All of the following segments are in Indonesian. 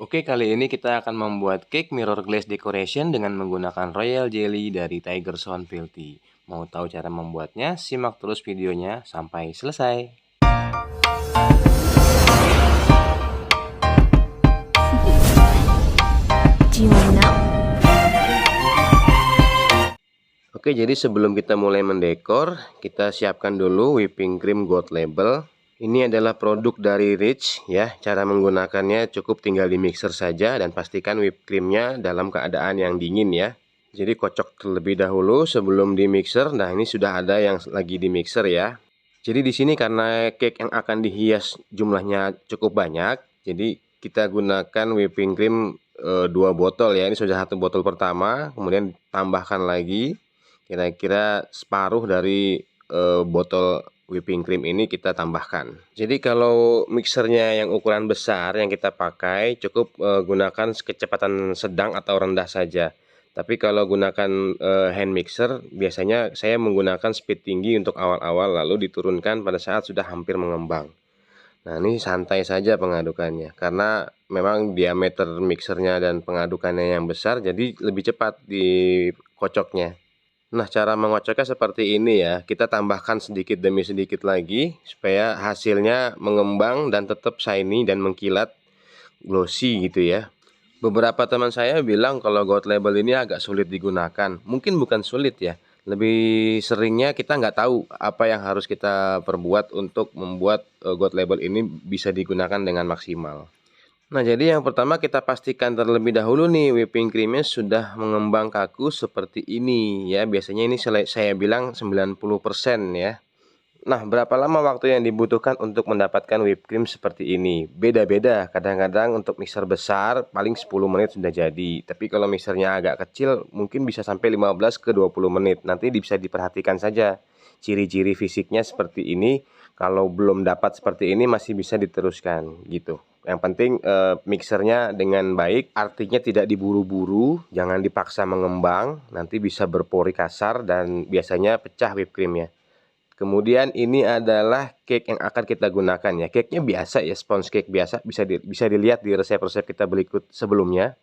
Oke, kali ini kita akan membuat cake mirror glaze decoration dengan menggunakan royal jelly dari Tiger Sound Filty. Mau tahu cara membuatnya? Simak terus videonya sampai selesai. Do you want to know? Oke, jadi sebelum kita mulai mendekor, kita siapkan dulu whipping cream gold label. Ini adalah produk dari Rich ya. Cara menggunakannya cukup tinggal di mixer saja dan pastikan whipped creamnya dalam keadaan yang dingin ya. Jadi kocok terlebih dahulu sebelum di mixer. Nah, ini sudah ada yang lagi di mixer ya. Jadi di sini karena cake yang akan dihias jumlahnya cukup banyak, jadi kita gunakan whipping cream 2 botol ya. Ini sudah 1 botol pertama, kemudian tambahkan lagi kira-kira separuh dari botol whipping cream ini kita tambahkan. Jadi kalau mixernya yang ukuran besar yang kita pakai cukup gunakan kecepatan sedang atau rendah saja. Tapi kalau gunakan hand mixer biasanya saya menggunakan speed tinggi untuk awal-awal lalu diturunkan pada saat sudah hampir mengembang. Nah, ini santai saja pengadukannya karena memang diameter mixernya dan pengadukannya yang besar jadi lebih cepat dikocoknya. Nah, cara mengocoknya seperti ini ya. Kita tambahkan sedikit demi sedikit lagi supaya hasilnya mengembang dan tetap shiny dan mengkilat glossy gitu ya. Beberapa teman saya bilang kalau gold label ini agak sulit digunakan. Mungkin bukan sulit ya. Lebih seringnya kita nggak tahu apa yang harus kita perbuat untuk membuat gold label ini bisa digunakan dengan maksimal. Nah, jadi yang pertama kita pastikan terlebih dahulu nih whipping creamnya sudah mengembang kaku seperti ini ya. Biasanya ini saya bilang 90% ya. Nah, berapa lama waktu yang dibutuhkan untuk mendapatkan whipped cream seperti ini? Beda-beda. Kadang-kadang untuk mixer besar paling 10 menit sudah jadi. Tapi kalau mixernya agak kecil mungkin bisa sampai 15 ke 20 menit. Nanti bisa diperhatikan saja ciri-ciri fisiknya seperti ini. Kalau belum dapat seperti ini masih bisa diteruskan gitu. Yang penting mixernya dengan baik, artinya tidak diburu-buru, jangan dipaksa mengembang, nanti bisa berpori kasar dan biasanya pecah whipped creamnya. Kemudian ini adalah cake yang akan kita gunakan ya. Cake-nya biasa ya, sponge cake biasa, bisa dilihat di resep-resep kita berikut sebelumnya.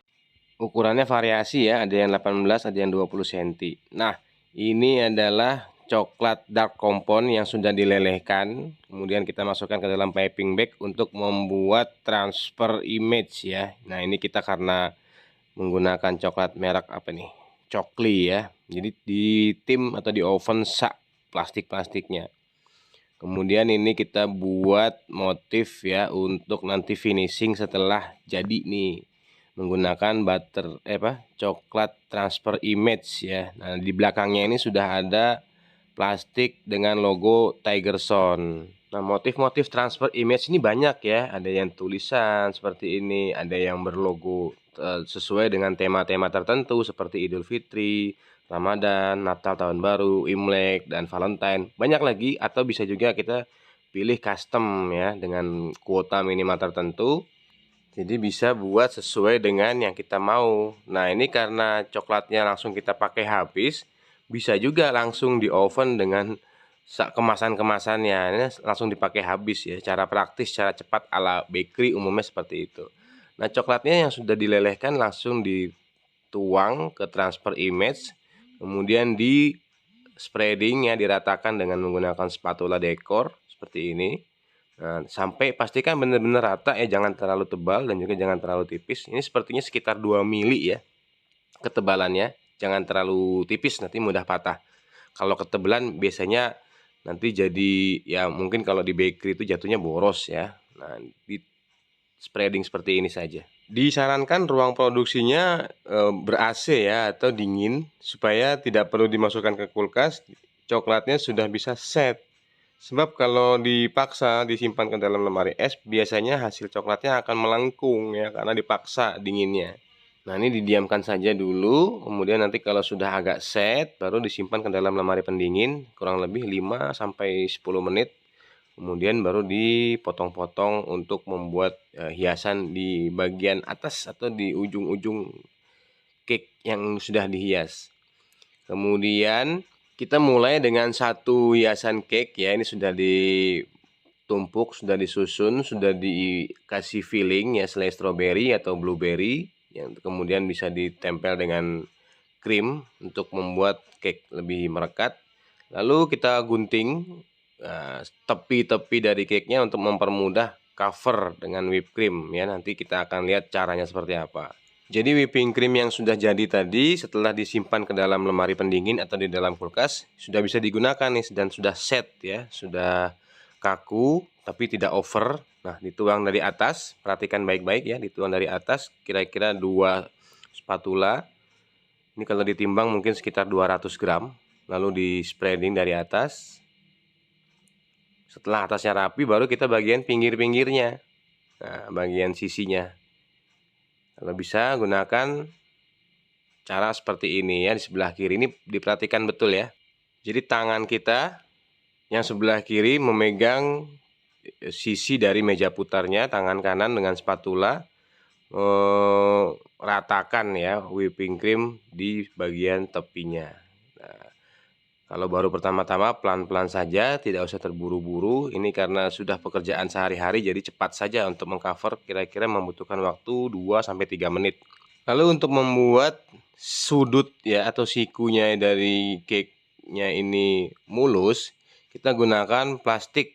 Ukurannya variasi ya, ada yang 18, ada yang 20 cm. Nah, ini adalah coklat dark compound yang sudah dilelehkan. Kemudian kita masukkan ke dalam piping bag untuk membuat transfer image ya. Nah, ini kita karena menggunakan coklat merek apa nih? Cokli ya. Jadi di tim atau di oven sak plastik-plastiknya. Kemudian ini kita buat motif ya untuk nanti finishing setelah jadi nih menggunakan coklat transfer image ya. Nah, di belakangnya ini sudah ada plastik dengan logo Tiger Sound. Nah, motif-motif transfer image ini banyak ya. Ada yang tulisan seperti ini, ada yang berlogo sesuai dengan tema-tema tertentu seperti Idul Fitri, Ramadan, Natal, Tahun Baru, Imlek, dan Valentine. Banyak lagi atau bisa juga kita pilih custom ya dengan kuota minimal tertentu. Jadi bisa buat sesuai dengan yang kita mau. Nah, ini karena coklatnya langsung kita pakai habis, bisa juga langsung di oven dengan kemasan-kemasannya. Ini langsung dipakai habis ya. Cara praktis, cara cepat ala bakery umumnya seperti itu. Nah, coklatnya yang sudah dilelehkan langsung dituang ke transfer image, kemudian di spreading ya, diratakan dengan menggunakan spatula dekor seperti ini. Nah, sampai pastikan benar-benar rata ya, jangan terlalu tebal dan juga jangan terlalu tipis. Ini sepertinya sekitar 2 mili ya ketebalannya. Jangan terlalu tipis, nanti mudah patah. Kalau ketebalan biasanya nanti jadi ya mungkin kalau di bakery itu jatuhnya boros ya. Nah, di spreading seperti ini saja. Disarankan ruang produksinya ber-AC ya atau dingin supaya tidak perlu dimasukkan ke kulkas. Coklatnya sudah bisa set. Sebab kalau dipaksa disimpan ke dalam lemari es, biasanya hasil coklatnya akan melengkung ya karena dipaksa dinginnya. Nah, ini didiamkan saja dulu, kemudian nanti kalau sudah agak set baru disimpan ke dalam lemari pendingin kurang lebih 5 sampai 10 menit. Kemudian baru dipotong-potong untuk membuat hiasan di bagian atas atau di ujung-ujung cake yang sudah dihias. Kemudian kita mulai dengan satu hiasan cake ya, ini sudah ditumpuk, sudah disusun, sudah dikasih filling ya, selai stroberi atau blueberry, yang kemudian bisa ditempel dengan krim untuk membuat cake lebih merekat. Lalu kita gunting tepi-tepi dari cake-nya untuk mempermudah cover dengan whipped cream ya. Nanti kita akan lihat caranya seperti apa. Jadi whipping cream yang sudah jadi tadi setelah disimpan ke dalam lemari pendingin atau di dalam kulkas sudah bisa digunakan nih, dan sudah set ya, sudah kaku tapi tidak over. Nah, dituang dari atas, perhatikan baik-baik ya, dituang dari atas kira-kira 2 spatula. Ini kalau ditimbang mungkin sekitar 200 gram, lalu di spreading dari atas. Setelah atasnya rapi, baru kita bagian pinggir-pinggirnya, nah bagian sisinya. Kalau bisa gunakan cara seperti ini ya, di sebelah kiri ini diperhatikan betul ya. Jadi tangan kita yang sebelah kiri memegang sisi dari meja putarnya, tangan kanan dengan spatula ratakan ya whipping cream di bagian tepinya. Nah, kalau baru pertama-tama pelan-pelan saja, tidak usah terburu-buru. Ini karena sudah pekerjaan sehari-hari, jadi cepat saja untuk mengcover, kira-kira membutuhkan waktu 2-3 menit. Lalu untuk membuat sudut ya atau sikunya dari cake-nya ini mulus, kita gunakan plastik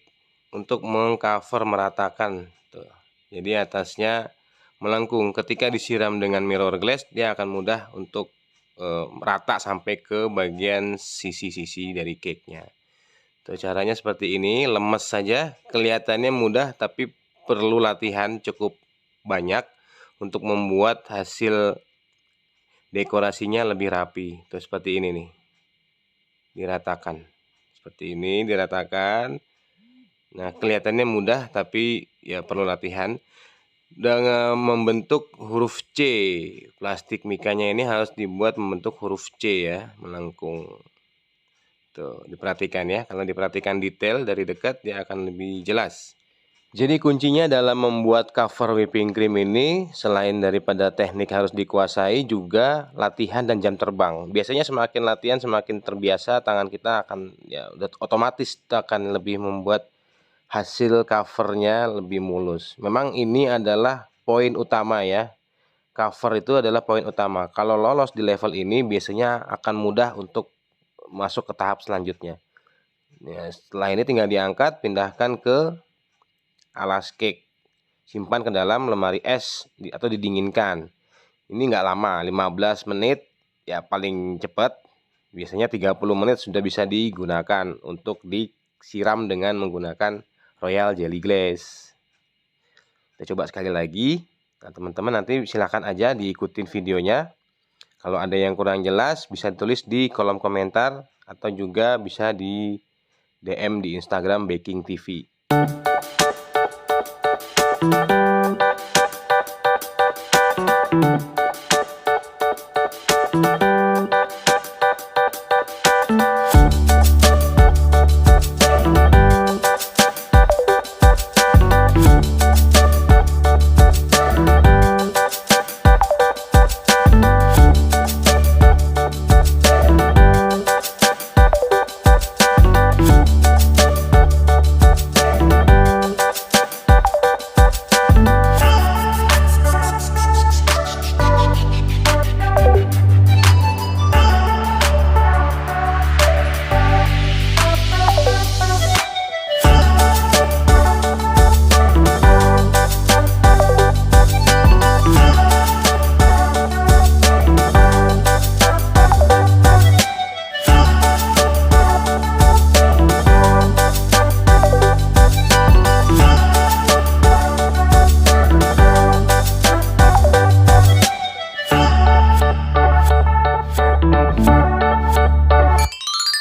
untuk mengcover, meratakan tuh. Jadi atasnya melengkung. Ketika disiram dengan mirror glass, dia akan mudah untuk merata sampai ke bagian sisi-sisi dari cake-nya. Tuh, caranya seperti ini, lemes saja, kelihatannya mudah tapi perlu latihan cukup banyak untuk membuat hasil dekorasinya lebih rapi. Tuh, seperti ini nih. Diratakan. Seperti ini diratakan. Nah, kelihatannya mudah tapi ya perlu latihan. Dengan membentuk huruf C, plastik mikanya ini harus dibuat membentuk huruf C ya, melengkung. Tuh, diperhatikan ya, kalau diperhatikan detail dari dekat dia akan lebih jelas. Jadi kuncinya dalam membuat cover whipping cream ini, selain daripada teknik harus dikuasai, juga latihan dan jam terbang. Biasanya semakin latihan semakin terbiasa, tangan kita akan ya udah otomatis akan lebih membuat hasil covernya lebih mulus. Memang ini adalah poin utama ya. Cover itu adalah poin utama. Kalau lolos di level ini biasanya akan mudah untuk masuk ke tahap selanjutnya. Ya, setelah ini tinggal diangkat, pindahkan ke alas cake. Simpan ke dalam lemari es atau didinginkan. Ini nggak lama, 15 menit ya paling cepat. Biasanya 30 menit sudah bisa digunakan untuk disiram dengan menggunakan Royal Jelly Glaze. Kita coba sekali lagi. Nah, teman-teman nanti silahkan aja diikutin videonya. Kalau ada yang kurang jelas bisa ditulis di kolom komentar atau juga bisa di DM di Instagram Baking TV.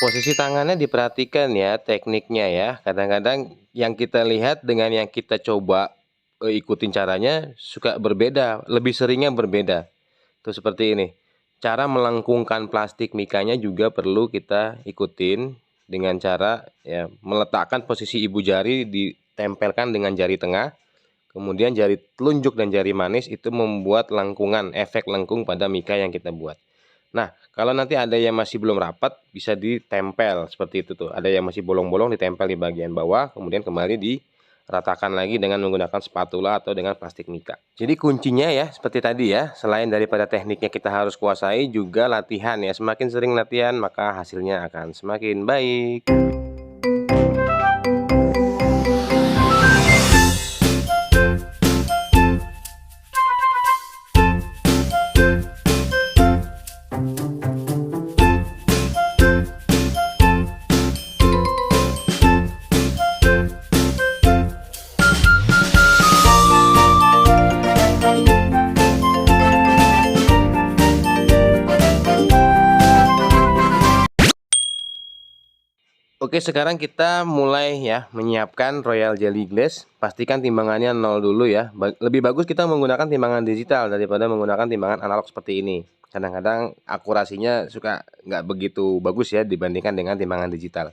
Posisi tangannya diperhatikan ya, tekniknya ya. Kadang-kadang yang kita lihat dengan yang kita coba ikutin caranya suka berbeda, lebih seringnya berbeda. Tuh seperti ini. Cara melengkungkan plastik mikanya juga perlu kita ikutin dengan cara ya meletakkan posisi ibu jari ditempelkan dengan jari tengah. Kemudian jari telunjuk dan jari manis itu membuat lengkungan, efek lengkung pada mika yang kita buat. Nah, kalau nanti ada yang masih belum rapat, bisa ditempel seperti itu tuh. Ada yang masih bolong-bolong, ditempel di bagian bawah, kemudian kembali ratakan lagi dengan menggunakan spatula atau dengan plastik mika. Jadi kuncinya ya seperti tadi ya, selain daripada tekniknya kita harus kuasai, juga latihan ya. Semakin sering latihan maka hasilnya akan semakin baik. Oke, sekarang kita mulai ya menyiapkan Royal Jelly Glaze. Pastikan timbangannya 0 dulu ya. Lebih bagus kita menggunakan timbangan digital daripada menggunakan timbangan analog seperti ini. Kadang-kadang akurasinya suka nggak begitu bagus ya dibandingkan dengan timbangan digital.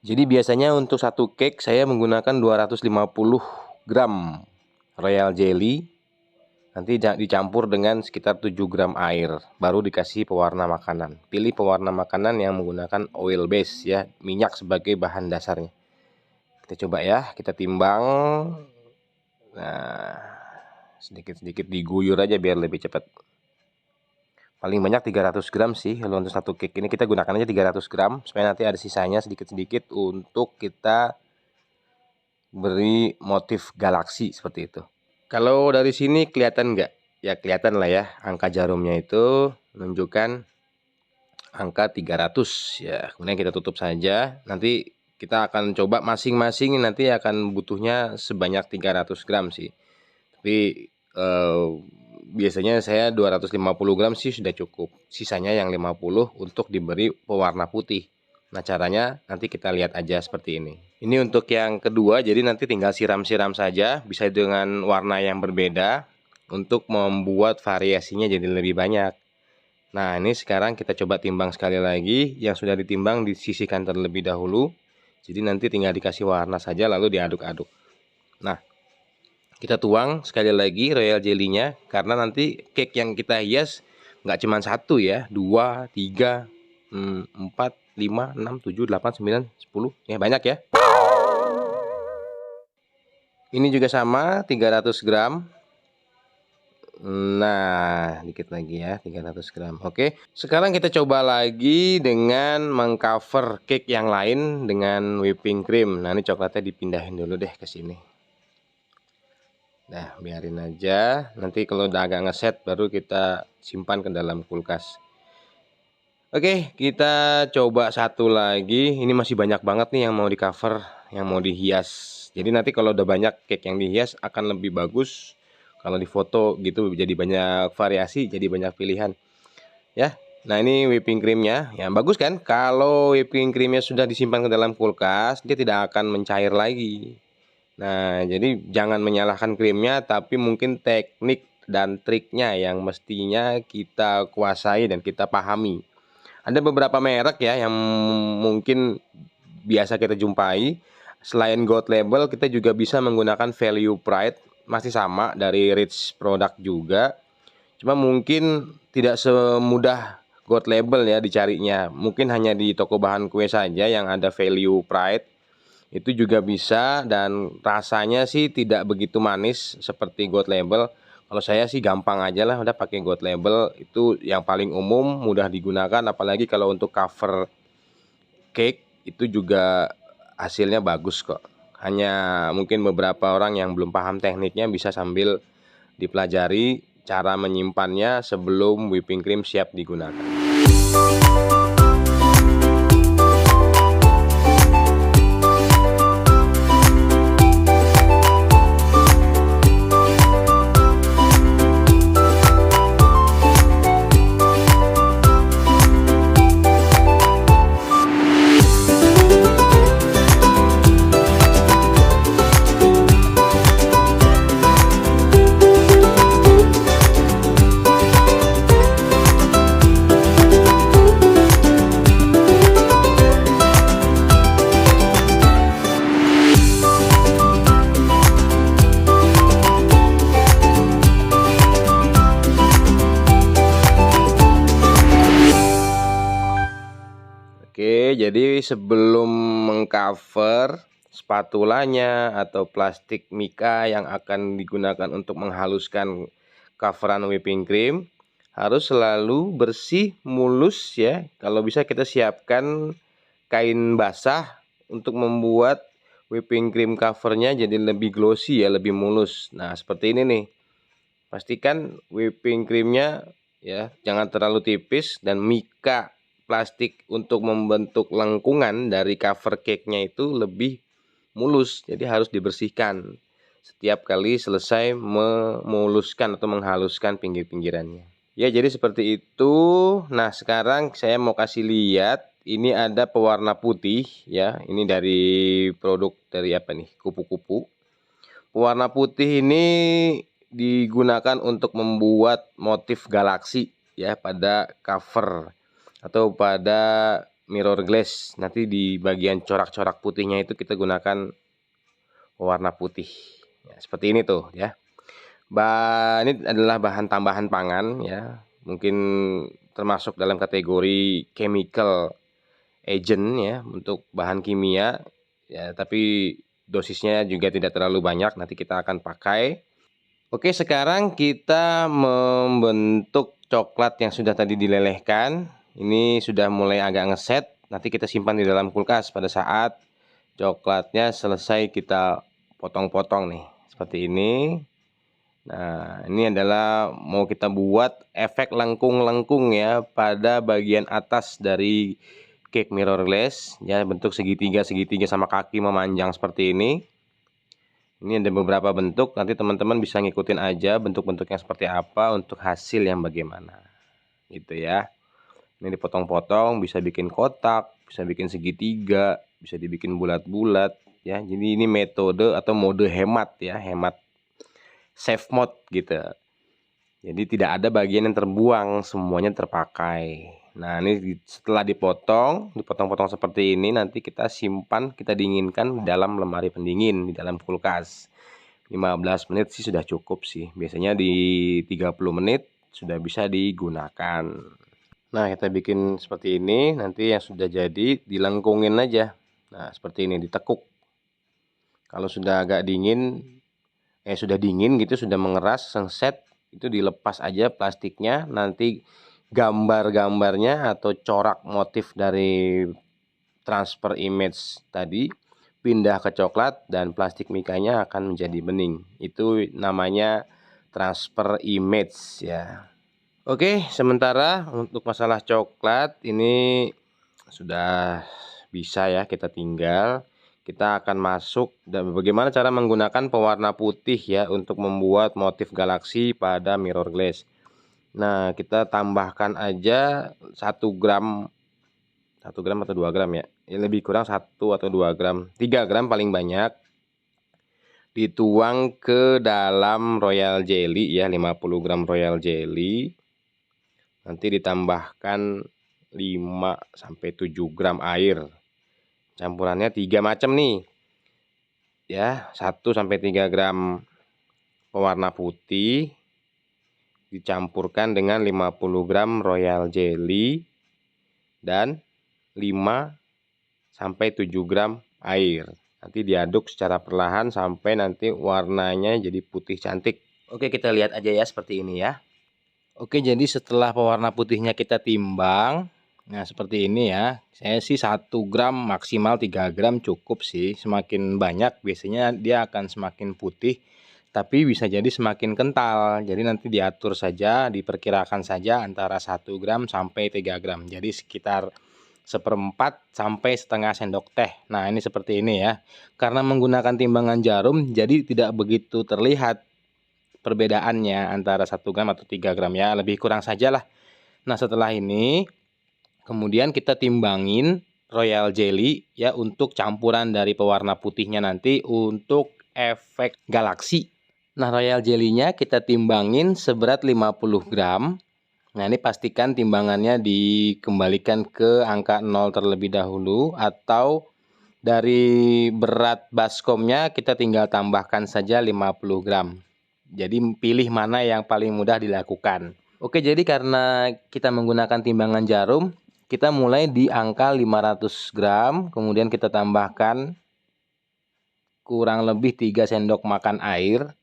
Jadi biasanya untuk satu cake saya menggunakan 250 gram Royal Jelly. Nanti dicampur dengan sekitar 7 gram air, baru dikasih pewarna makanan. Pilih pewarna makanan yang menggunakan oil base ya, minyak sebagai bahan dasarnya. Kita coba ya, kita timbang. Nah, sedikit-sedikit diguyur aja biar lebih cepat. Paling banyak 300 gram sih kalau untuk satu cake ini. Kita gunakan aja 300 gram supaya nanti ada sisanya sedikit-sedikit untuk kita beri motif galaksi seperti itu. Kalau dari sini kelihatan nggak? Ya kelihatan lah ya, angka jarumnya itu menunjukkan angka 300 ya. Kemudian kita tutup saja. Nanti kita akan coba masing-masing nanti akan butuhnya sebanyak 300 gram sih. Tapi biasanya saya 250 gram sih sudah cukup. Sisanya yang 50 untuk diberi pewarna putih. Nah caranya nanti kita lihat aja seperti ini. Ini untuk yang kedua, jadi nanti tinggal siram-siram saja, bisa dengan warna yang berbeda untuk membuat variasinya jadi lebih banyak. Nah ini sekarang kita coba timbang sekali lagi. Yang sudah ditimbang disisihkan terlebih dahulu. Jadi nanti tinggal dikasih warna saja lalu diaduk-aduk. Nah kita tuang sekali lagi Royal Jelly-nya, karena nanti cake yang kita hias nggak cuma satu ya, 2, 3, 4, 5, 6, 7, 8, 9, 10 ya, banyak ya. Ini juga sama 300 gram. Nah dikit lagi ya, 300 gram. Oke, sekarang kita coba lagi dengan mengcover cake yang lain dengan whipping cream. Nah ini coklatnya dipindahin dulu deh ke sini. Nah biarin aja, nanti kalau udah agak ngeset baru kita simpan ke dalam kulkas. Oke, kita coba satu lagi. Ini masih banyak banget nih yang mau di cover, yang mau dihias. Jadi nanti kalau udah banyak cake yang dihias akan lebih bagus. Kalau di foto gitu jadi banyak variasi, jadi banyak pilihan. Ya. Nah, ini whipping creamnya. Ya, bagus kan? Kalau whipping creamnya sudah disimpan ke dalam kulkas, dia tidak akan mencair lagi. Nah, jadi jangan menyalahkan krimnya, tapi mungkin teknik dan triknya yang mestinya kita kuasai dan kita pahami. Ada beberapa merek ya yang mungkin biasa kita jumpai. Selain gold label, kita juga bisa menggunakan value pride, masih sama dari rich product juga. Cuma mungkin tidak semudah gold label ya dicarinya. Mungkin hanya di toko bahan kue saja yang ada value pride. Itu juga bisa, dan rasanya sih tidak begitu manis seperti gold label. Kalau saya sih gampang aja lah, udah pakai gold label, itu yang paling umum, mudah digunakan. Apalagi kalau untuk cover cake itu juga hasilnya bagus kok. Hanya mungkin beberapa orang yang belum paham tekniknya bisa sambil dipelajari cara menyimpannya sebelum whipping cream siap digunakan. Oke, jadi sebelum mengcover spatulanya atau plastik mika yang akan digunakan untuk menghaluskan coveran whipping cream harus selalu bersih, mulus ya. Kalau bisa kita siapkan kain basah untuk membuat whipping cream covernya jadi lebih glossy ya, lebih mulus. Nah, seperti ini nih. Pastikan whipping creamnya ya jangan terlalu tipis, dan mika plastik untuk membentuk lengkungan dari cover cake-nya itu lebih mulus. Jadi harus dibersihkan setiap kali selesai memuluskan atau menghaluskan pinggir-pinggirannya. Ya, jadi seperti itu. Nah, sekarang saya mau kasih lihat, ini ada pewarna putih ya. Ini dari produk dari apa nih? Kupu-kupu. Pewarna putih ini digunakan untuk membuat motif galaksi ya pada cover atau pada mirror glass. Nanti di bagian corak-corak putihnya itu kita gunakan warna putih. Ya, seperti ini tuh ya. Ini adalah bahan tambahan pangan ya. Mungkin termasuk dalam kategori chemical agent ya, untuk bahan kimia ya, tapi dosisnya juga tidak terlalu banyak, nanti kita akan pakai. Oke, sekarang kita membentuk coklat yang sudah tadi dilelehkan. Ini sudah mulai agak ngeset, nanti kita simpan di dalam kulkas. Pada saat coklatnya selesai kita potong-potong nih, seperti ini. Nah, ini adalah mau kita buat efek lengkung-lengkung ya pada bagian atas dari cake mirror glass ya, bentuk segitiga-segitiga sama kaki memanjang seperti ini. Ini ada beberapa bentuk, nanti teman-teman bisa ngikutin aja bentuk-bentuknya seperti apa untuk hasil yang bagaimana. Gitu ya. Ini dipotong-potong, bisa bikin kotak, bisa bikin segitiga, bisa dibikin bulat-bulat ya. Jadi ini metode atau mode hemat ya, hemat save mode gitu. Jadi tidak ada bagian yang terbuang, semuanya terpakai. Nah, ini setelah dipotong-potong seperti ini, nanti kita simpan, kita dinginkan dalam lemari pendingin di dalam kulkas. 15 menit sih sudah cukup sih. Biasanya di 30 menit sudah bisa digunakan. Nah, kita bikin seperti ini, nanti yang sudah jadi dilengkungin aja. Nah, seperti ini, ditekuk. Kalau sudah agak dingin, sudah dingin gitu, sudah mengeras, sengset, itu dilepas aja plastiknya. Nanti gambar-gambarnya atau corak motif dari transfer image tadi pindah ke coklat, dan plastik mikanya akan menjadi bening. Itu namanya transfer image ya. Oke, sementara untuk masalah coklat ini sudah bisa ya, kita tinggal kita akan masuk dan bagaimana cara menggunakan pewarna putih ya untuk membuat motif galaksi pada mirror glass. Nah, kita tambahkan aja 1 gram atau 2 gram ya. Lebih kurang 1 atau 2 gram. 3 gram paling banyak. Dituang ke dalam royal jelly ya, 50 gram royal jelly. Nanti ditambahkan 5 sampai 7 gram air. Campurannya 3 macam nih. Ya, 1 sampai 3 gram pewarna putih dicampurkan dengan 50 gram royal jelly dan 5 sampai 7 gram air. Nanti diaduk secara perlahan sampai nanti warnanya jadi putih cantik. Oke, kita lihat aja ya seperti ini ya. Oke, jadi setelah pewarna putihnya kita timbang, nah seperti ini ya. Saya sih 1 gram maksimal 3 gram cukup sih. Semakin banyak biasanya dia akan semakin putih, tapi bisa jadi semakin kental. Jadi nanti diatur saja, diperkirakan saja antara 1 gram sampai 3 gram. Jadi sekitar 1/4 sampai setengah sendok teh. Nah, ini seperti ini ya. Karena menggunakan timbangan jarum, jadi tidak begitu terlihat perbedaannya antara 1 gram atau 3 gram ya, lebih kurang sajalah. Nah, setelah ini kemudian kita timbangin royal jelly ya untuk campuran dari pewarna putihnya nanti untuk efek galaksi. Nah, royal jelly-nya kita timbangin seberat 50 gram. Nah, ini pastikan timbangannya dikembalikan ke angka 0 terlebih dahulu, atau dari berat baskomnya kita tinggal tambahkan saja 50 gram. Jadi pilih mana yang paling mudah dilakukan. Oke, jadi karena kita menggunakan timbangan jarum, kita mulai di angka 500 gram, kemudian kita tambahkan kurang lebih 3 sendok makan air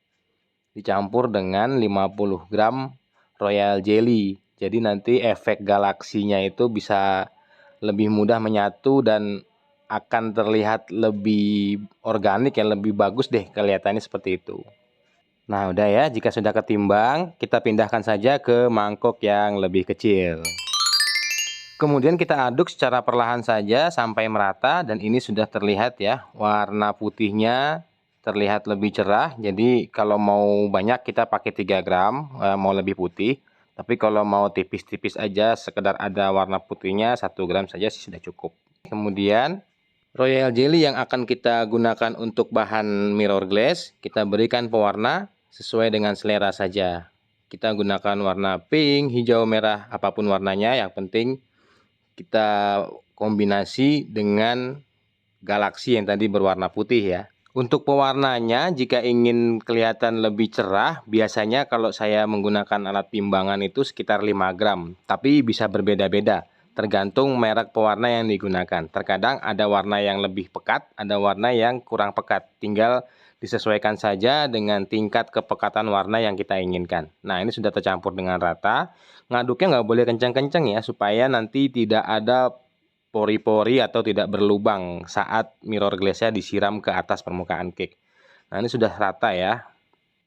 dicampur dengan 50 gram royal jelly. Jadi nanti efek galaksinya itu bisa lebih mudah menyatu dan akan terlihat lebih organik ya, lebih bagus deh kelihatannya seperti itu. Nah, udah ya, jika sudah ketimbang, kita pindahkan saja ke mangkok yang lebih kecil. Kemudian kita aduk secara perlahan saja sampai merata, dan ini sudah terlihat ya, warna putihnya terlihat lebih cerah. Jadi kalau mau banyak kita pakai 3 gram, mau lebih putih. Tapi kalau mau tipis-tipis aja, sekedar ada warna putihnya, 1 gram saja sih sudah cukup. Kemudian royal jelly yang akan kita gunakan untuk bahan mirror glass, kita berikan pewarna sesuai dengan selera saja. Kita gunakan warna pink, hijau, merah, apapun warnanya, yang penting kita kombinasi dengan galaksi yang tadi berwarna putih ya. Untuk pewarnanya, jika ingin kelihatan lebih cerah, biasanya kalau saya menggunakan alat timbangan itu sekitar 5 gram. Tapi bisa berbeda-beda, tergantung merek pewarna yang digunakan. Terkadang ada warna yang lebih pekat, ada warna yang kurang pekat. Tinggal disesuaikan saja dengan tingkat kepekatan warna yang kita inginkan. Nah, ini sudah tercampur dengan rata. Ngaduknya nggak boleh kencang-kencang ya, supaya nanti tidak ada pori-pori atau tidak berlubang saat mirror glassnya disiram ke atas permukaan cake. Nah, ini sudah rata ya.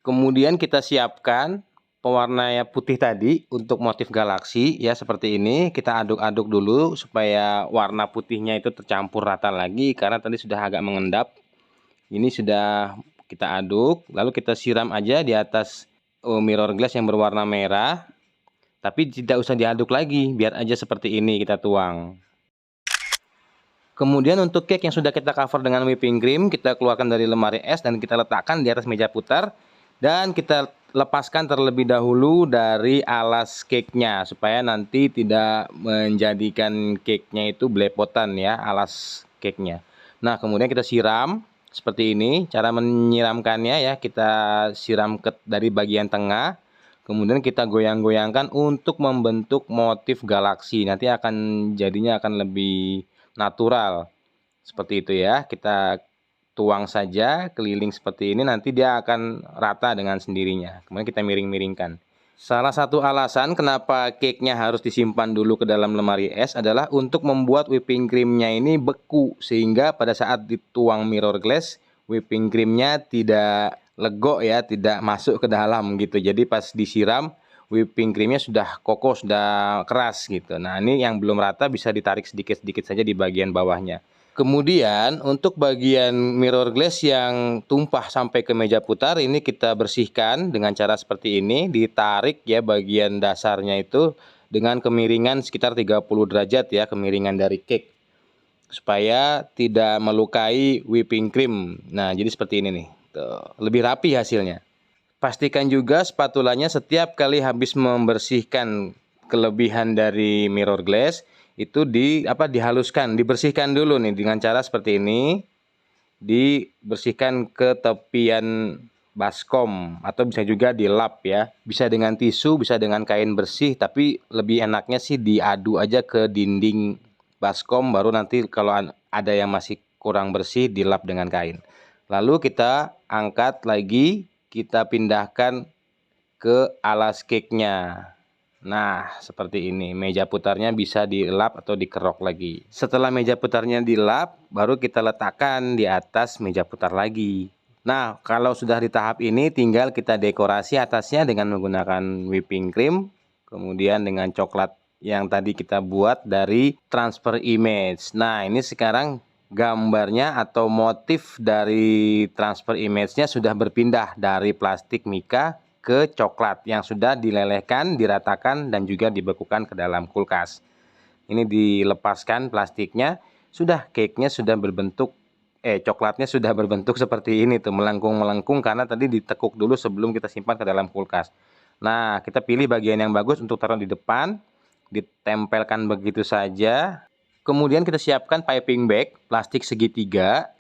Kemudian kita siapkan pewarna putih tadi untuk motif galaksi ya, seperti ini. Kita aduk-aduk dulu supaya warna putihnya itu tercampur rata lagi, karena tadi sudah agak mengendap. Ini sudah kita aduk, lalu kita siram aja di atas mirror glass yang berwarna merah. Tapi tidak usah diaduk lagi, biar aja seperti ini kita tuang. Kemudian untuk cake yang sudah kita cover dengan whipping cream, kita keluarkan dari lemari es dan kita letakkan di atas meja putar. Dan kita lepaskan terlebih dahulu dari alas cake-nya, supaya nanti tidak menjadikan cake-nya itu belepotan ya, alas cake-nya. Nah, kemudian kita siram seperti ini. Cara menyiramkannya ya, kita siram dari bagian tengah. Kemudian kita goyang-goyangkan untuk membentuk motif galaksi. Nanti jadinya akan lebih natural seperti itu ya. Kita tuang saja keliling seperti ini, nanti dia akan rata dengan sendirinya. Kemudian kita miring-miringkan. Salah satu alasan kenapa cake-nya harus disimpan dulu ke dalam lemari es adalah untuk membuat whipping cream-nya ini beku, sehingga pada saat dituang mirror glass, whipping cream-nya tidak legok ya, tidak masuk ke dalam gitu. Jadi pas disiram, whipping creamnya sudah kokoh, sudah keras gitu. Nah, ini yang belum rata bisa ditarik sedikit-sedikit saja di bagian bawahnya. Kemudian untuk bagian mirror glass yang tumpah sampai ke meja putar, ini kita bersihkan dengan cara seperti ini. Ditarik ya bagian dasarnya itu dengan kemiringan sekitar 30 derajat ya, kemiringan dari cake, supaya tidak melukai whipping cream. Nah, jadi seperti ini nih. Tuh, lebih rapi hasilnya. Pastikan juga spatulanya setiap kali habis membersihkan kelebihan dari mirror glass itu dihaluskan, dibersihkan dulu nih dengan cara seperti ini. Dibersihkan ke tepian baskom atau bisa juga dilap ya. Bisa dengan tisu, bisa dengan kain bersih, tapi lebih enaknya sih diadu aja ke dinding baskom, baru nanti kalau ada yang masih kurang bersih dilap dengan kain. Lalu kita angkat lagi, kita pindahkan ke alas cake-nya. Nah, seperti ini. Meja putarnya bisa dilap atau dikerok lagi. Setelah meja putarnya dilap, baru kita letakkan di atas meja putar lagi. Nah, kalau sudah di tahap ini, tinggal kita dekorasi atasnya dengan menggunakan whipping cream, kemudian dengan coklat yang tadi kita buat dari transfer image. Nah, ini sekarang gambarnya atau motif dari transfer image-nya sudah berpindah dari plastik mika ke coklat yang sudah dilelehkan, diratakan, dan juga dibekukan ke dalam kulkas. Ini dilepaskan plastiknya, sudah cake-nya sudah berbentuk, coklatnya sudah berbentuk seperti ini tuh, melengkung-melengkung karena tadi ditekuk dulu sebelum kita simpan ke dalam kulkas. Nah, kita pilih bagian yang bagus untuk taruh di depan, ditempelkan begitu saja. Kemudian kita siapkan piping bag plastik segitiga.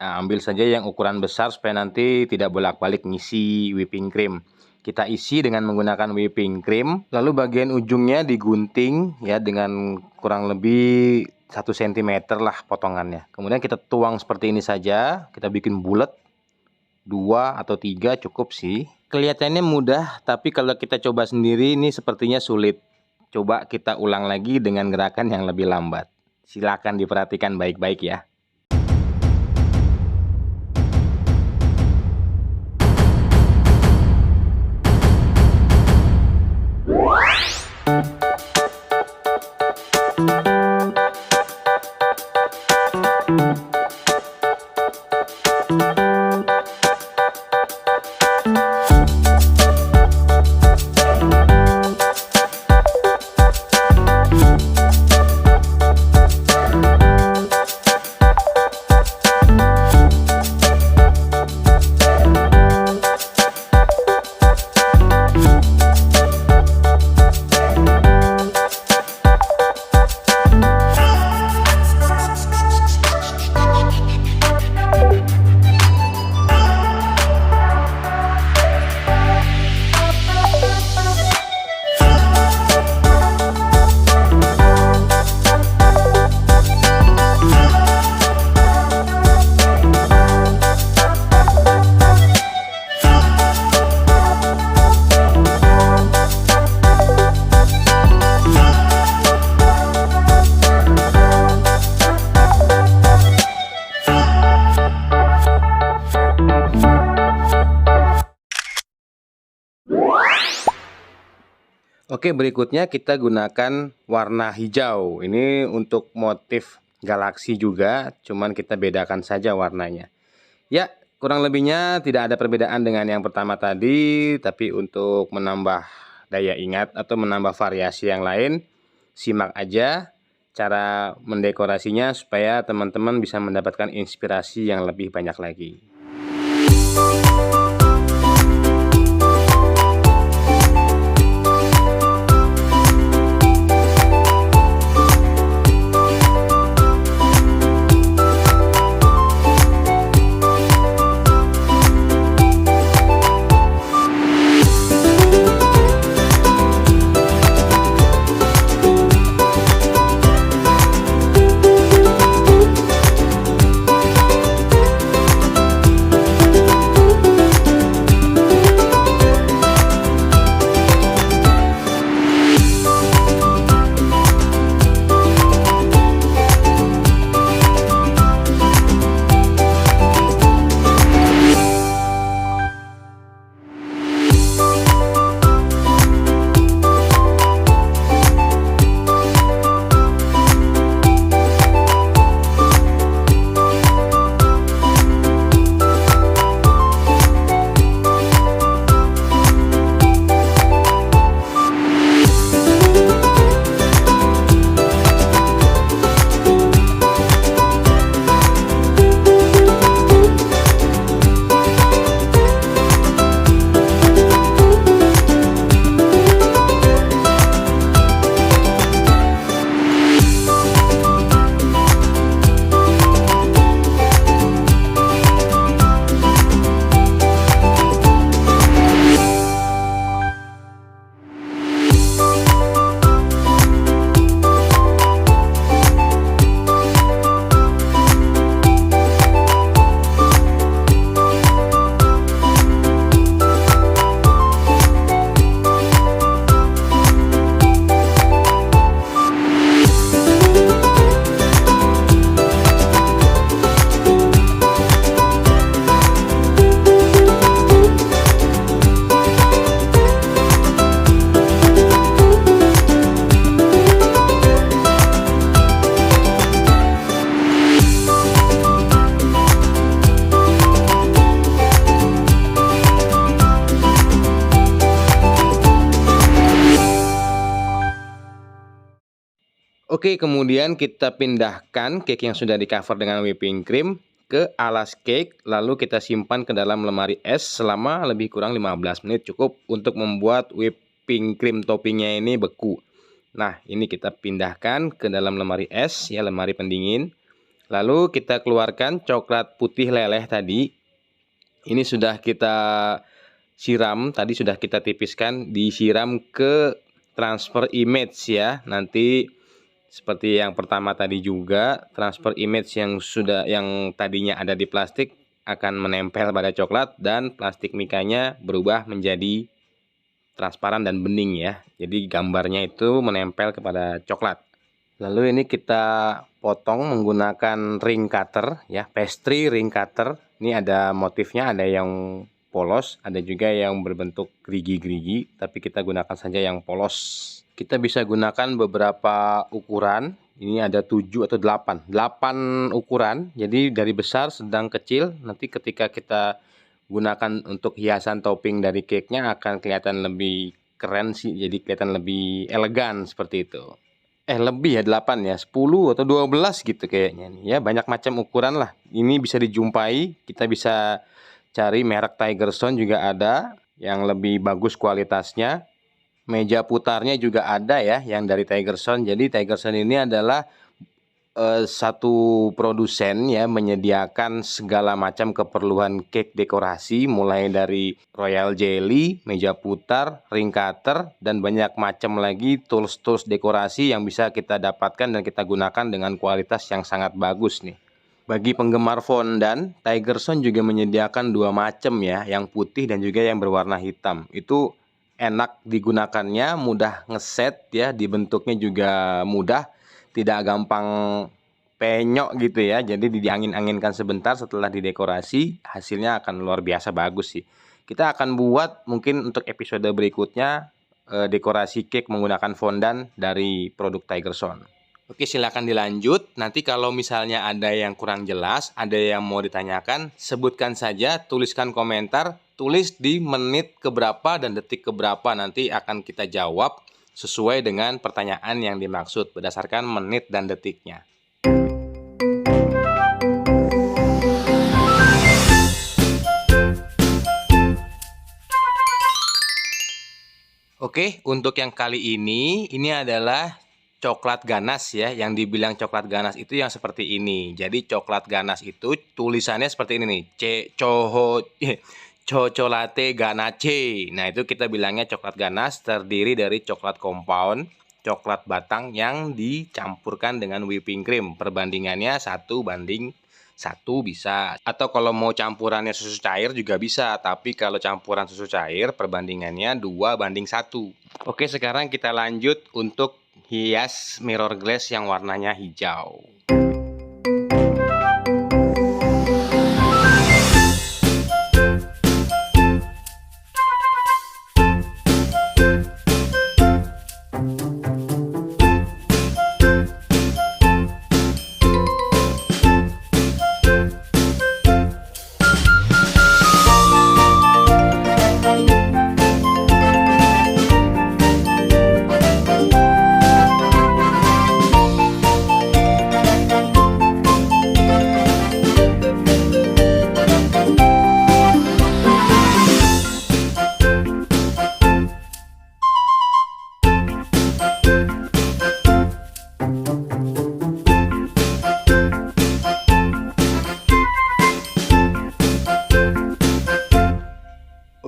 Nah, ambil saja yang ukuran besar supaya nanti tidak bolak-balik ngisi whipping cream. Kita isi dengan menggunakan whipping cream, lalu bagian ujungnya digunting ya dengan kurang lebih 1 cm lah potongannya. Kemudian kita tuang seperti ini saja, kita bikin bulat, 2 atau 3 cukup sih. Kelihatannya mudah, tapi kalau kita coba sendiri ini sepertinya sulit. Coba kita ulang lagi dengan gerakan yang lebih lambat. Silakan diperhatikan baik-baik ya. Oke, berikutnya kita gunakan warna hijau. Ini untuk motif galaksi juga, cuman kita bedakan saja warnanya. Ya, kurang lebihnya tidak ada perbedaan dengan yang pertama tadi, tapi untuk menambah daya ingat atau menambah variasi yang lain, simak aja cara mendekorasinya supaya teman-teman bisa mendapatkan inspirasi yang lebih banyak lagi. Oke, kemudian kita pindahkan cake yang sudah di cover dengan whipping cream ke alas cake, lalu kita simpan ke dalam lemari es selama lebih kurang 15 menit cukup untuk membuat whipping cream toppingnya ini beku. Nah, ini kita pindahkan ke dalam lemari es ya, lemari pendingin. Lalu kita keluarkan coklat putih leleh tadi. Ini sudah kita siram, tadi sudah kita tipiskan, disiram ke transfer image ya. Nanti Seperti yang pertama tadi juga, transfer image yang tadinya ada di plastik akan menempel pada coklat dan plastik mikanya berubah menjadi transparan dan bening ya. Jadi gambarnya itu menempel kepada coklat. Lalu ini kita potong menggunakan ring cutter ya, pastry ring cutter. Ini ada motifnya, ada yang polos, ada juga yang berbentuk gerigi-gerigi, tapi kita gunakan saja yang polos. Kita bisa gunakan beberapa ukuran. Ini ada 7 atau 8. 8 ukuran. Jadi dari besar, sedang, kecil. Nanti ketika kita gunakan untuk hiasan topping dari cake-nya akan kelihatan lebih keren sih, jadi kelihatan lebih elegan seperti itu. Lebih ya, 8 ya, 10 atau 12 gitu kayaknya nih ya, banyak macam ukuran lah. Ini bisa dijumpai, kita bisa cari merek Tigerstone juga ada yang lebih bagus kualitasnya. Meja putarnya juga ada ya yang dari Tigerstone. Jadi Tigerstone ini adalah satu produsen ya, menyediakan segala macam keperluan cake dekorasi, mulai dari royal jelly, meja putar, ring cutter, dan banyak macam lagi tools-tools dekorasi yang bisa kita dapatkan dan kita gunakan dengan kualitas yang sangat bagus nih. Bagi penggemar fondant, Tigerstone juga menyediakan 2 macam ya, yang putih dan juga yang berwarna hitam. Itu enak digunakannya, mudah ngeset ya, dibentuknya juga mudah, tidak gampang penyok gitu ya. Jadi diangin-anginkan sebentar, setelah didekorasi hasilnya akan luar biasa bagus sih. Kita akan buat mungkin untuk episode berikutnya dekorasi cake menggunakan fondant dari produk Tigerstone. Oke, silakan dilanjut. Nanti kalau misalnya ada yang kurang jelas, ada yang mau ditanyakan, sebutkan saja, tuliskan komentar, tulis di menit keberapa dan detik keberapa, nanti akan kita jawab sesuai dengan pertanyaan yang dimaksud berdasarkan menit dan detiknya. Oke, untuk yang kali ini adalah coklat ganas ya. Yang dibilang coklat ganas itu yang seperti ini. Jadi coklat ganas itu tulisannya seperti ini nih, Chocolate ganache. Nah, itu kita bilangnya coklat ganas, terdiri dari coklat compound, coklat batang yang dicampurkan dengan whipping cream. Perbandingannya 1:1 bisa. Atau kalau mau campurannya susu cair juga bisa, tapi kalau campuran susu cair perbandingannya 2:1. Oke, sekarang kita lanjut untuk hias mirror glass yang warnanya hijau.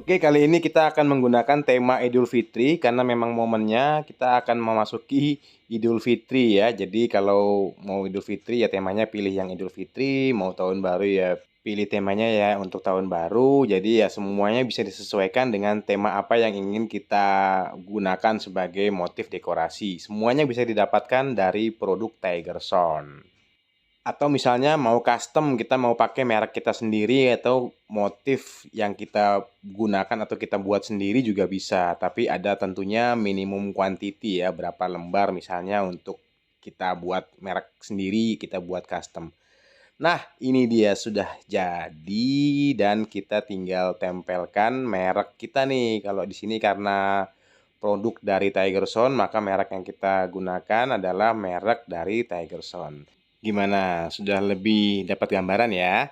Oke, kali ini kita akan menggunakan tema Idul Fitri karena memang momennya kita akan memasuki Idul Fitri ya. Jadi kalau mau Idul Fitri ya temanya pilih yang Idul Fitri, mau tahun baru ya pilih temanya ya untuk tahun baru. Jadi ya semuanya bisa disesuaikan dengan tema apa yang ingin kita gunakan sebagai motif dekorasi. Semuanya bisa didapatkan dari produk Tigerstone. Atau misalnya mau custom, kita mau pakai merek kita sendiri atau motif yang kita gunakan atau kita buat sendiri juga bisa. Tapi ada tentunya minimum quantity ya, berapa lembar misalnya untuk kita buat merek sendiri, kita buat custom. Nah, ini dia sudah jadi dan kita tinggal tempelkan merek kita nih. Kalau di sini karena produk dari Tigerstone, maka merek yang kita gunakan adalah merek dari Tigerstone. Gimana? Sudah lebih dapat gambaran ya?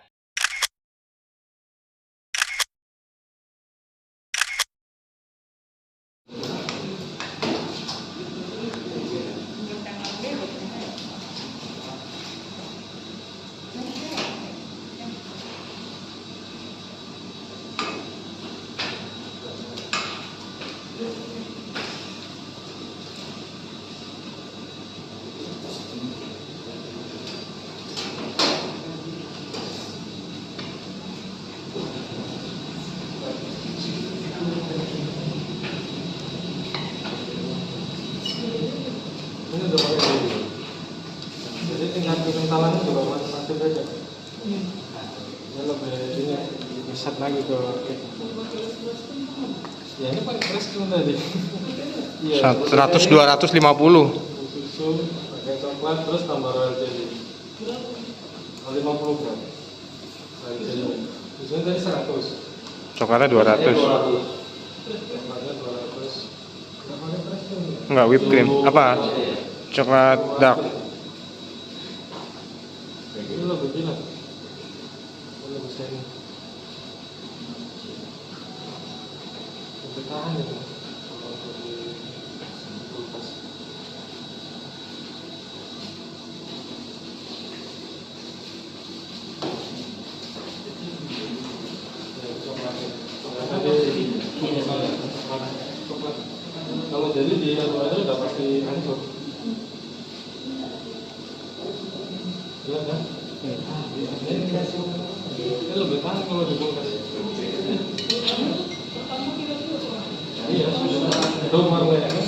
tingkat kekentalannya juga masih satu beda. Dia lebih ini bisa lagi ke cake. Ya ini pakai fresh cream tadi. Iya. 100 250. Susu pakai coklat terus tambah royal jelly. 50 gram. Royal jelly. Susunya tadi 100. Coklatnya 200. Coklatnya 200. Nggak pakai fresh cream. Enggak, whipped cream. Apa? Coklat dark. Ini lebih gila. Ini lebih sering. Lebih tahan ya. Kalau untuk di kulkas. Ya, coklatnya. Coklat. Kalau jadi di aduk-aduk udah pasti hancur. Iya kan? Ini lebih tahan kalau di kulkas. Iya, itu marmernya kan?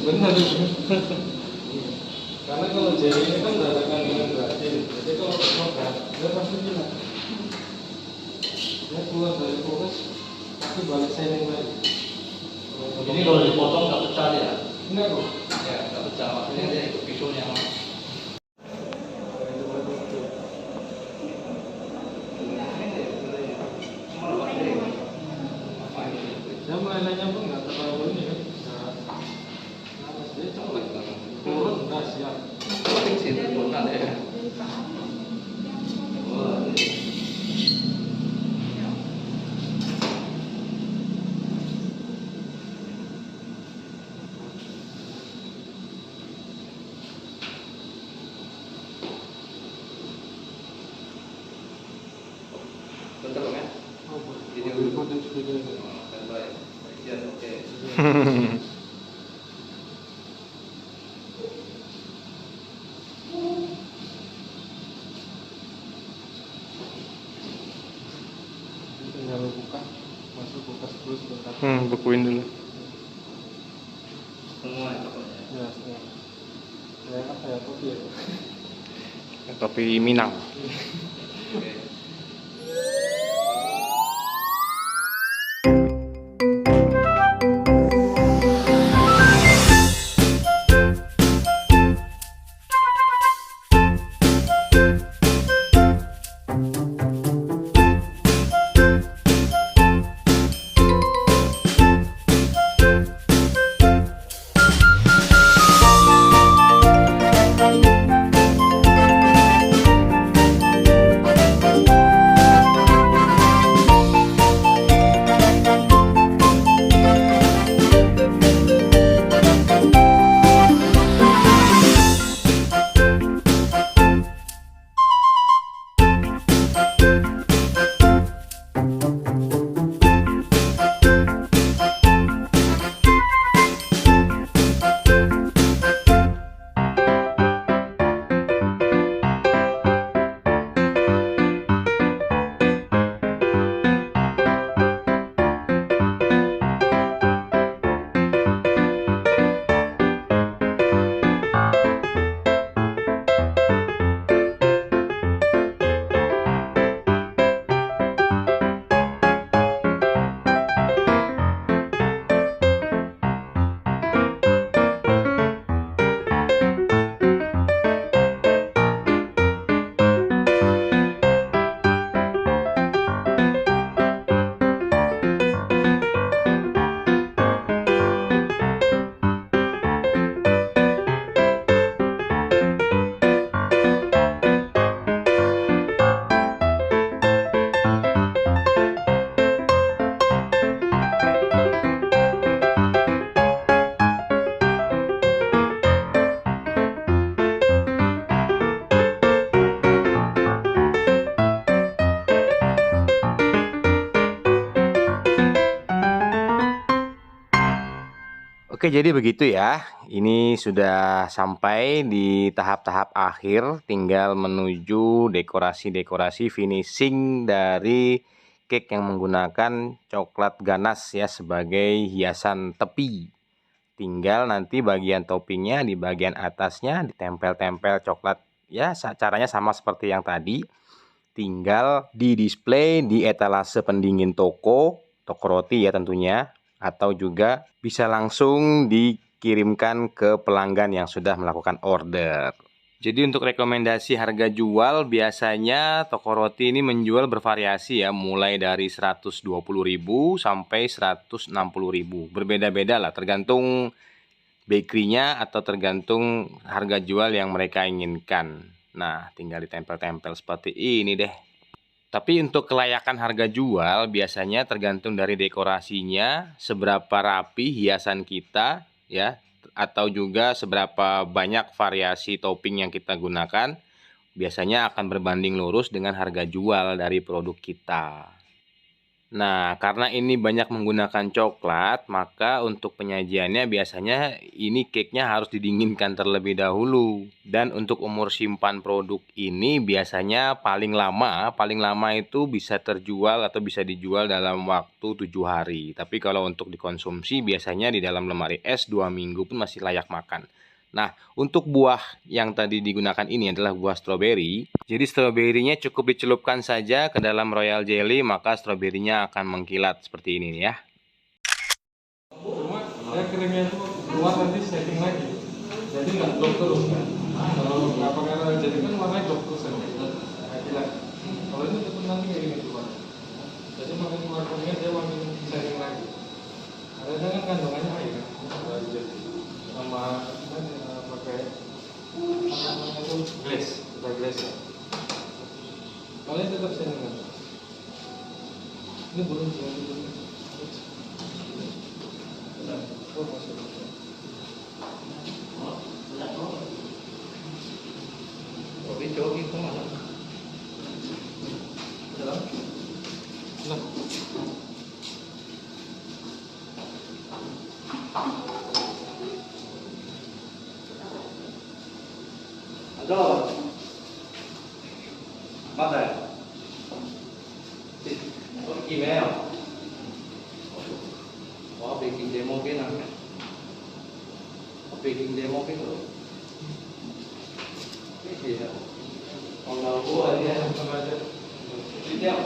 Benar itu. Karena kalau jelly ini kan udah ada kandungan beracun, jadi kalau makan dia pasti gila. Dia keluar dari kulkas, tapi balik shining lagi. Ini kalau dipotong nggak pecah ya? Enggak kok. Ya nggak pecah, maksudnya dia ikut pisaunya. Saya mulai nanya pun nggak terlalu ini kan. Dia colek turun udah siap. Penting sih turunan ya. Bentar Bang ya. Ini udah video. Standby. Bagian oke. Tinggal buka, masuk kulkas terus bentar. Bekuin dulu. Semua ya pokoknya. Ya, setengah. Ya kan kayak kopi ya. Kopi Minang. Oke. Oke, jadi begitu ya. Ini sudah sampai di tahap-tahap akhir, tinggal menuju dekorasi-dekorasi finishing dari cake yang menggunakan coklat ganas ya sebagai hiasan tepi. Tinggal nanti bagian toppingnya di bagian atasnya ditempel-tempel coklat Ya, caranya sama seperti yang tadi. Tinggal di display di etalase pendingin toko roti ya tentunya, atau juga bisa langsung dikirimkan ke pelanggan yang sudah melakukan order. Jadi untuk rekomendasi harga jual, biasanya toko roti ini menjual bervariasi ya, mulai dari 120.000 sampai 160.000. Berbeda-beda lah, tergantung bakery-nya atau tergantung harga jual yang mereka inginkan. Nah, tinggal ditempel-tempel seperti ini deh. Tapi untuk kelayakan harga jual biasanya tergantung dari dekorasinya, seberapa rapi hiasan kita ya, atau juga seberapa banyak variasi topping yang kita gunakan. Biasanya akan berbanding lurus dengan harga jual dari produk kita. Nah, karena ini banyak menggunakan coklat, maka untuk penyajiannya biasanya ini cake-nya harus didinginkan terlebih dahulu. Dan untuk umur simpan produk ini biasanya paling lama itu bisa terjual atau bisa dijual dalam waktu 7 hari. Tapi kalau untuk dikonsumsi biasanya di dalam lemari es 2 minggu pun masih layak makan. Nah, untuk buah yang tadi digunakan ini adalah buah stroberi. Jadi stroberinya cukup dicelupkan saja ke dalam royal jelly, maka stroberinya akan mengkilat seperti ini ya. Cuma saya krimnya itu keluar nanti setting lagi, jadi nggak blok terus kan. Kalau nggak pakai royal jelly kan warnanya blok terus kan, nggak kilat. Kalau itu tetap nanti kayak gini keluar. Jadi makin keluar krimnya dia makin setting lagi. Ada kan kandungannya air kan, royal jelly sama pakai apa namanya itu glaze, kita glaze ya. Kalian tetap setting kan. Ini belum Kopi coki kemana? Nah, Halo. Mana? Oh, email. Oh, bikin demo kan? Bikin demo kan? Iya. Kalau gua ya sama aja. Tidak.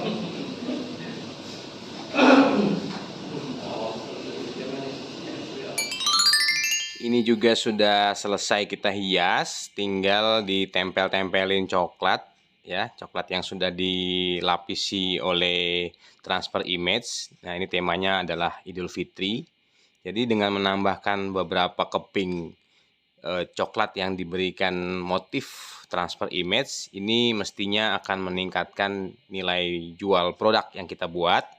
Ini juga sudah selesai kita hias, tinggal ditempel-tempelin coklat ya, coklat yang sudah dilapisi oleh transfer image. Nah, ini temanya adalah Idul Fitri. Jadi dengan menambahkan beberapa keping coklat yang diberikan motif transfer image, ini mestinya akan meningkatkan nilai jual produk yang kita buat.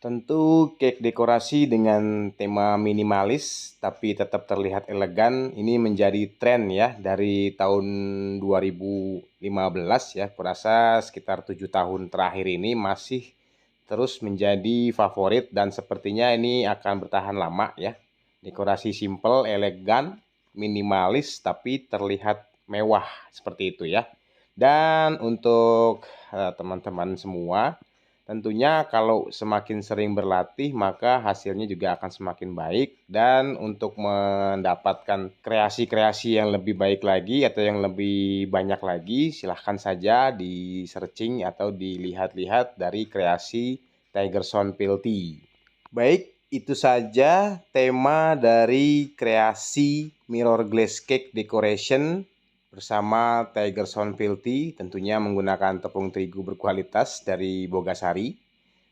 Tentu cake dekorasi dengan tema minimalis tapi tetap terlihat elegan ini menjadi tren ya dari tahun 2015 ya. Kurasa sekitar 7 tahun terakhir ini masih terus menjadi favorit dan sepertinya ini akan bertahan lama ya. Dekorasi simple, elegan, minimalis tapi terlihat mewah seperti itu ya. Dan untuk teman-teman semua, tentunya kalau semakin sering berlatih maka hasilnya juga akan semakin baik. Dan untuk mendapatkan kreasi-kreasi yang lebih baik lagi atau yang lebih banyak lagi, silahkan saja di searching atau dilihat-lihat dari kreasi Tigerson Pilty. Baik, itu saja tema dari kreasi mirror glaze cake decoration bersama Tigerson Pilty, tentunya menggunakan tepung terigu berkualitas dari Bogasari.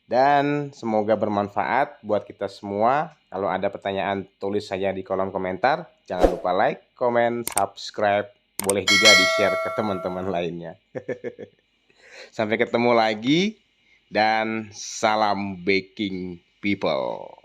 Dan semoga bermanfaat buat kita semua. Kalau ada pertanyaan tulis saja di kolom komentar. Jangan lupa like, comment, subscribe. Boleh juga di-share ke teman-teman lainnya. Sampai ketemu lagi dan salam baking people.